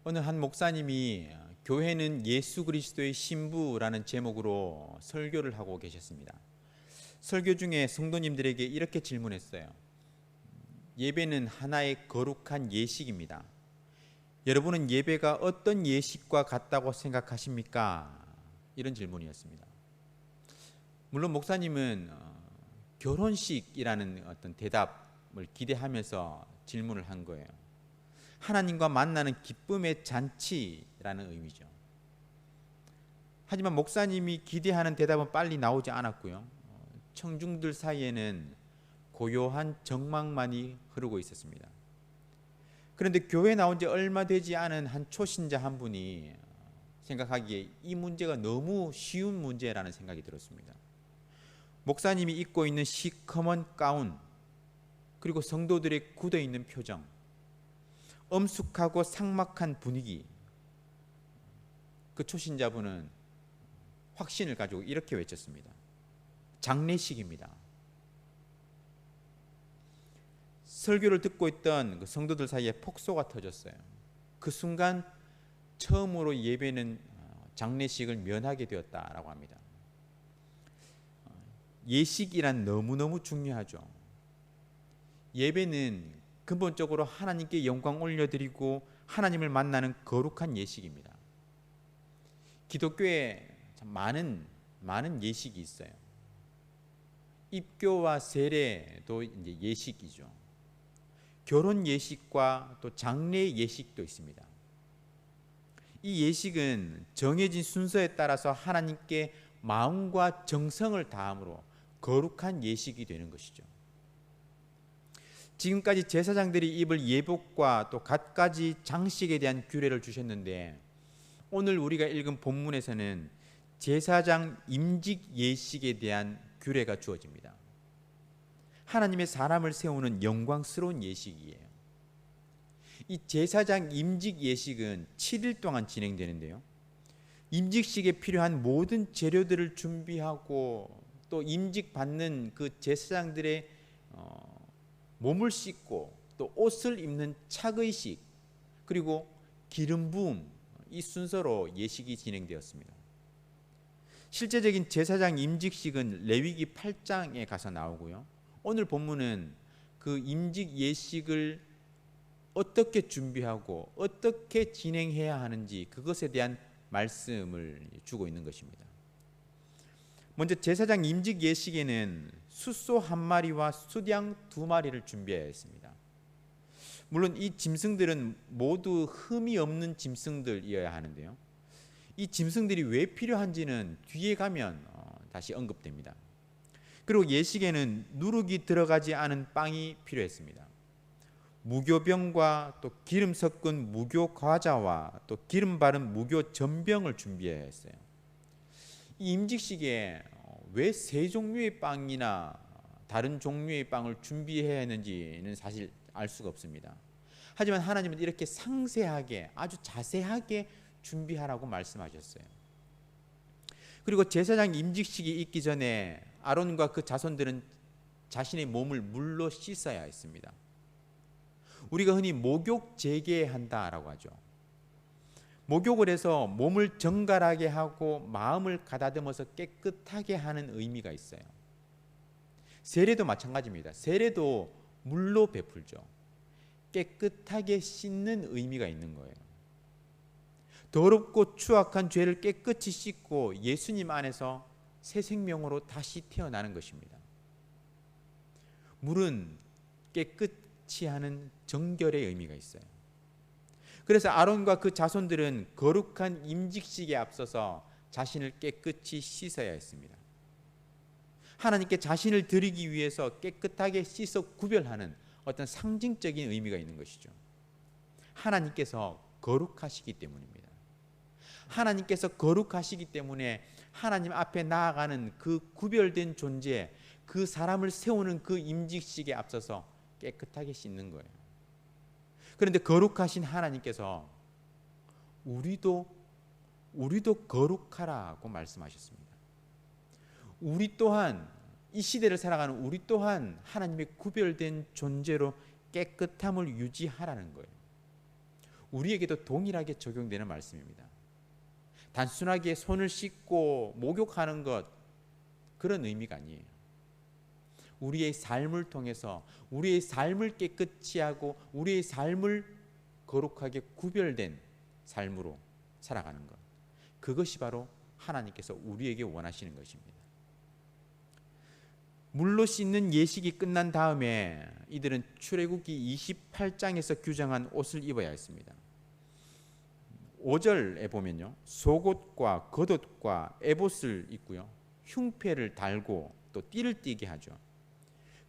어느 한 목사님이 교회는 예수 그리스도의 신부라는 제목으로 설교를 하고 계셨습니다. 설교 중에 성도님들에게 이렇게 질문했어요. 예배는 하나의 거룩한 예식입니다. 여러분은 예배가 어떤 예식과 같다고 생각하십니까? 이런 질문이었습니다. 물론 목사님은 결혼식이라는 어떤 대답을 기대하면서 질문을 한 거예요. 하나님과 만나는 기쁨의 잔치라는 의미죠. 하지만 목사님이 기대하는 대답은 빨리 나오지 않았고요. 청중들 사이에는 고요한 정막만이 흐르고 있었습니다. 그런데 교회에 나온 지 얼마 되지 않은 한 초신자 한 분이 생각하기에 이 문제가 너무 쉬운 문제라는 생각이 들었습니다. 목사님이 입고 있는 시커먼 가운, 그리고 성도들의 굳어있는 표정, 엄숙하고 삭막한 분위기, 그 초신자분은 확신을 가지고 이렇게 외쳤습니다. 장례식입니다. 설교를 듣고 있던 그 성도들 사이에 폭소가 터졌어요. 그 순간 처음으로 예배는 장례식을 면하게 되었다라고 합니다. 예식이란 너무너무 중요하죠. 예배는 근본적으로 하나님께 영광 올려드리고 하나님을 만나는 거룩한 예식입니다. 기독교에 참 많은 예식이 있어요. 입교와 세례도 이제 예식이죠. 결혼 예식과 또 장례 예식도 있습니다. 이 예식은 정해진 순서에 따라서 하나님께 마음과 정성을 다함으로 거룩한 예식이 되는 것이죠. 지금까지 제사장들이 입을 예복과 또 갖가지 장식에 대한 규례를 주셨는데, 오늘 우리가 읽은 본문에서는 제사장 임직 예식에 대한 규례가 주어집니다. 하나님의 사람을 세우는 영광스러운 예식이에요. 이 제사장 임직 예식은 7일 동안 진행되는데요, 임직식에 필요한 모든 재료들을 준비하고 또 임직 받는 그 제사장들의 몸을 씻고 또 옷을 입는 착의식, 그리고 기름 부음, 이 순서로 예식이 진행되었습니다. 실제적인 제사장 임직식은 레위기 8장에 가서 나오고요, 오늘 본문은 그 임직 예식을 어떻게 준비하고 어떻게 진행해야 하는지 그것에 대한 말씀을 주고 있는 것입니다. 먼저 제사장 임직 예식에는 숫소 1마리와 숫양 2마리를 준비해야 했습니다. 물론 이 짐승들은 모두 흠이 없는 짐승들이어야 하는데요, 이 짐승들이 왜 필요한지는 뒤에 가면 다시 언급됩니다. 그리고 예식에는 누룩이 들어가지 않은 빵이 필요했습니다. 무교병과 또 기름 섞은 무교 과자와 또 기름 바른 무교 전병을 준비해야 했어요. 이 임직식에 왜 세 종류의 빵이나 다른 종류의 빵을 준비해야 했는지는 사실 알 수가 없습니다. 하지만 하나님은 이렇게 상세하게, 아주 자세하게 준비하라고 말씀하셨어요. 그리고 제사장 임직식이 있기 전에 아론과 그 자손들은 자신의 몸을 물로 씻어야 했습니다. 우리가 흔히 목욕 재개한다라고 하죠. 목욕을 해서 몸을 정갈하게 하고 마음을 가다듬어서 깨끗하게 하는 의미가 있어요. 세례도 마찬가지입니다. 세례도 물로 베풀죠. 깨끗하게 씻는 의미가 있는 거예요. 더럽고 추악한 죄를 깨끗이 씻고 예수님 안에서 새 생명으로 다시 태어나는 것입니다. 물은 깨끗이 하는 정결의 의미가 있어요. 그래서 아론과 그 자손들은 거룩한 임직식에 앞서서 자신을 깨끗이 씻어야 했습니다. 하나님께 자신을 드리기 위해서 깨끗하게 씻어 구별하는 어떤 상징적인 의미가 있는 것이죠. 하나님께서 거룩하시기 때문입니다. 하나님께서 거룩하시기 때문에 하나님 앞에 나아가는 그 구별된 존재, 그 사람을 세우는 그 임직식에 앞서서 깨끗하게 씻는 거예요. 그런데 거룩하신 하나님께서 우리도 거룩하라고 말씀하셨습니다. 우리 또한, 이 시대를 살아가는 우리 또한 하나님의 구별된 존재로 깨끗함을 유지하라는 거예요. 우리에게도 동일하게 적용되는 말씀입니다. 단순하게 손을 씻고 목욕하는 것, 그런 의미가 아니에요. 우리의 삶을 통해서 우리의 삶을 깨끗이 하고 우리의 삶을 거룩하게 구별된 삶으로 살아가는 것, 그것이 바로 하나님께서 우리에게 원하시는 것입니다. 물로 씻는 예식이 끝난 다음에 이들은 출애굽기 28장에서 규정한 옷을 입어야 했습니다. 5절에 보면요, 속옷과 겉옷과 에봇을 입고요, 흉패를 달고 또 띠를 띠게 하죠.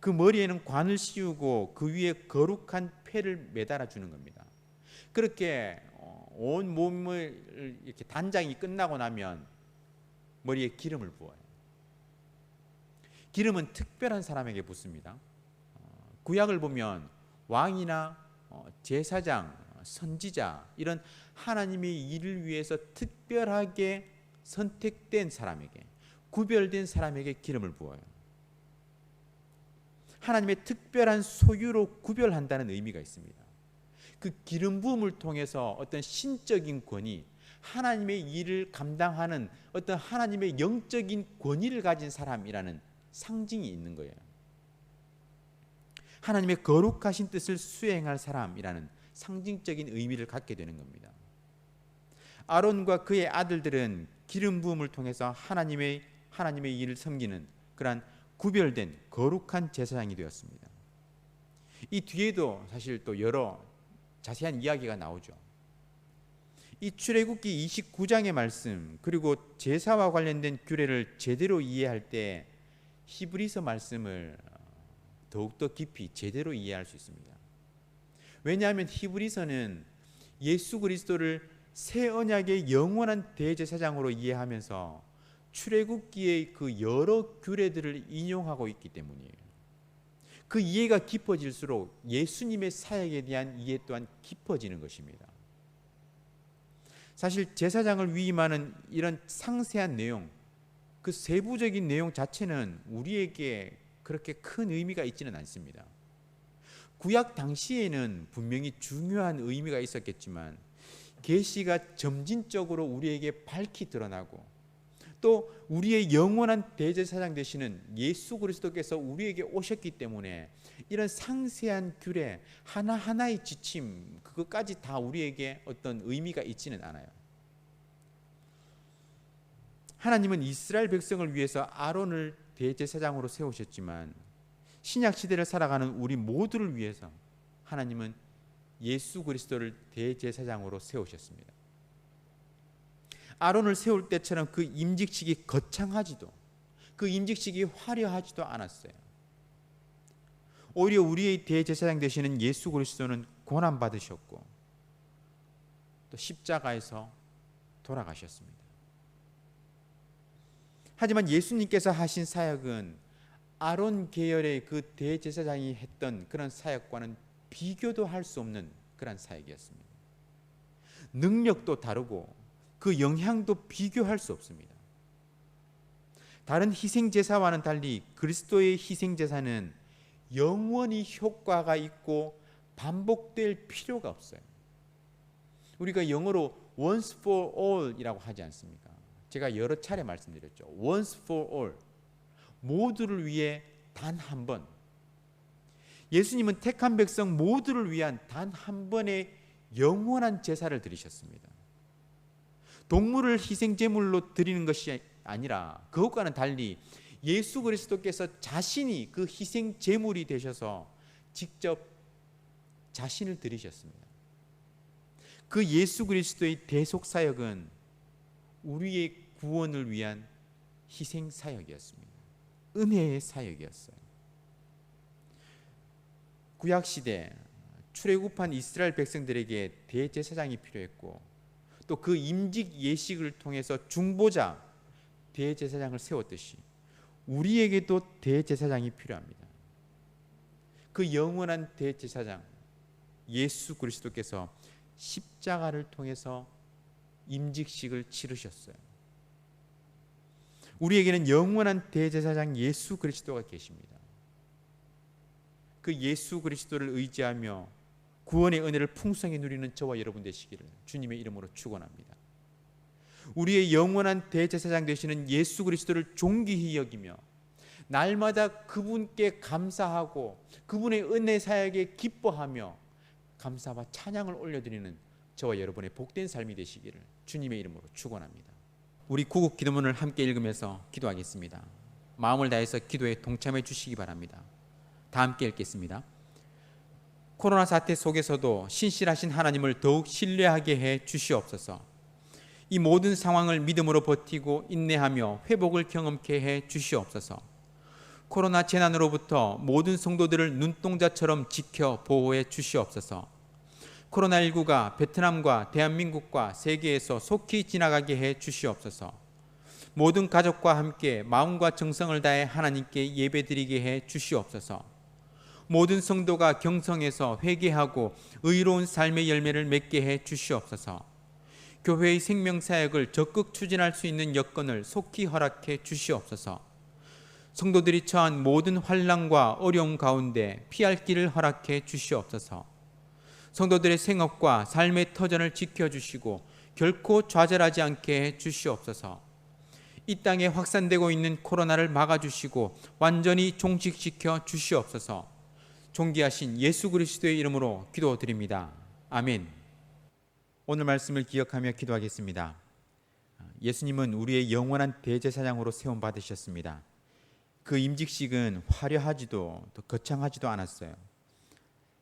그 머리에는 관을 씌우고 그 위에 거룩한 패를 매달아 주는 겁니다. 그렇게 온 몸을 이렇게 단장이 끝나고 나면 머리에 기름을 부어요. 기름은 특별한 사람에게 붓습니다. 구약을 보면 왕이나 제사장, 선지자, 이런 하나님의 일을 위해서 특별하게 선택된 사람에게, 구별된 사람에게 기름을 부어요. 하나님의 특별한 소유로 구별한다는 의미가 있습니다. 그 기름 부음을 통해서 어떤 신적인 권위, 하나님의 일을 감당하는 어떤 하나님의 영적인 권위를 가진 사람이라는 상징이 있는 거예요. 하나님의 거룩하신 뜻을 수행할 사람이라는 상징적인 의미를 갖게 되는 겁니다. 아론과 그의 아들들은 기름 부음을 통해서 하나님의 일을 섬기는 그러한 구별된 거룩한 제사장이 되었습니다. 이 뒤에도 사실 또 여러 자세한 이야기가 나오죠. 이 출애굽기 29장의 말씀, 그리고 제사와 관련된 규례를 제대로 이해할 때 히브리서 말씀을 더욱더 깊이 제대로 이해할 수 있습니다. 왜냐하면 히브리서는 예수 그리스도를 새 언약의 영원한 대제사장으로 이해하면서 출애굽기의 그 여러 규례들을 인용하고 있기 때문이에요. 그 이해가 깊어질수록 예수님의 사역에 대한 이해 또한 깊어지는 것입니다. 사실 제사장을 위임하는 이런 상세한 내용, 그 세부적인 내용 자체는 우리에게 그렇게 큰 의미가 있지는 않습니다. 구약 당시에는 분명히 중요한 의미가 있었겠지만 계시가 점진적으로 우리에게 밝히 드러나고 또 우리의 영원한 대제사장 되시는 예수 그리스도께서 우리에게 오셨기 때문에 이런 상세한 규례 하나하나의 지침, 그것까지 다 우리에게 어떤 의미가 있지는 않아요. 하나님은 이스라엘 백성을 위해서 아론을 대제사장으로 세우셨지만 신약 시대를 살아가는 우리 모두를 위해서 하나님은 예수 그리스도를 대제사장으로 세우셨습니다. 아론을 세울 때처럼 그 임직식이 거창하지도, 그 임직식이 화려하지도 않았어요. 오히려 우리의 대제사장 되시는 예수 그리스도는 고난 받으셨고 또 십자가에서 돌아가셨습니다. 하지만 예수님께서 하신 사역은 아론 계열의 그 대제사장이 했던 그런 사역과는 비교도 할 수 없는 그런 사역이었습니다. 능력도 다르고 그 영향도 비교할 수 없습니다. 다른 희생제사와는 달리 그리스도의 희생제사는 영원히 효과가 있고 반복될 필요가 없어요. 우리가 영어로 once for all 이라고 하지 않습니까? 제가 여러 차례 말씀드렸죠. once for all, 모두를 위해 단 한 번. 예수님은 택한 백성 모두를 위한 단 한 번의 영원한 제사를 드리셨습니다. 동물을 희생제물로 드리는 것이 아니라 그것과는 달리 예수 그리스도께서 자신이 그 희생제물이 되셔서 직접 자신을 드리셨습니다. 그 예수 그리스도의 대속사역은 우리의 구원을 위한 희생사역이었습니다. 은혜의 사역이었어요. 구약시대 출애굽한 이스라엘 백성들에게 대제사장이 필요했고 또 그 임직 예식을 통해서 중보자 대제사장을 세웠듯이 우리에게도 대제사장이 필요합니다. 그 영원한 대제사장 예수 그리스도께서 십자가를 통해서 임직식을 치르셨어요. 우리에게는 영원한 대제사장 예수 그리스도가 계십니다. 그 예수 그리스도를 의지하며 구원의 은혜를 풍성히 누리는 저와 여러분 되시기를 주님의 이름으로 축원합니다. 우리의 영원한 대제사장 되시는 예수 그리스도를 존귀히 여기며 날마다 그분께 감사하고 그분의 은혜 사역에 기뻐하며 감사와 찬양을 올려드리는 저와 여러분의 복된 삶이 되시기를 주님의 이름으로 축원합니다. 우리 구국 기도문을 함께 읽으면서 기도하겠습니다. 마음을 다해서 기도에 동참해 주시기 바랍니다. 다 함께 읽겠습니다. 코로나 사태 속에서도 신실하신 하나님을 더욱 신뢰하게 해 주시옵소서. 이 모든 상황을 믿음으로 버티고 인내하며 회복을 경험케 해 주시옵소서. 코로나 재난으로부터 모든 성도들을 눈동자처럼 지켜 보호해 주시옵소서. 코로나19가 베트남과 대한민국과 세계에서 속히 지나가게 해 주시옵소서. 모든 가족과 함께 마음과 정성을 다해 하나님께 예배드리게 해 주시옵소서. 모든 성도가 경성에서 회개하고 의로운 삶의 열매를 맺게 해 주시옵소서. 교회의 생명사역을 적극 추진할 수 있는 여건을 속히 허락해 주시옵소서. 성도들이 처한 모든 환난과 어려움 가운데 피할 길을 허락해 주시옵소서. 성도들의 생업과 삶의 터전을 지켜주시고 결코 좌절하지 않게 해 주시옵소서. 이 땅에 확산되고 있는 코로나를 막아주시고 완전히 종식시켜 주시옵소서. 존귀하신 예수 그리스도의 이름으로 기도드립니다. 아멘. 오늘 말씀을 기억하며 기도하겠습니다. 예수님은 우리의 영원한 대제사장으로 세움 받으셨습니다. 그 임직식은 화려하지도 또 거창하지도 않았어요.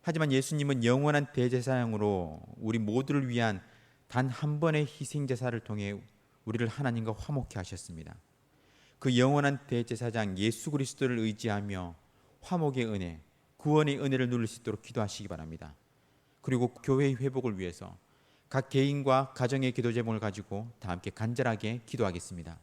하지만 예수님은 영원한 대제사장으로 우리 모두를 위한 단 한 번의 희생제사를 통해 우리를 하나님과 화목케 하셨습니다. 그 영원한 대제사장 예수 그리스도를 의지하며 화목의 은혜, 구원의 은혜를 누릴 수 있도록 기도하시기 바랍니다. 그리고 교회의 회복을 위해서 각 개인과 가정의 기도 제목을 가지고 다 함께 간절하게 기도하겠습니다.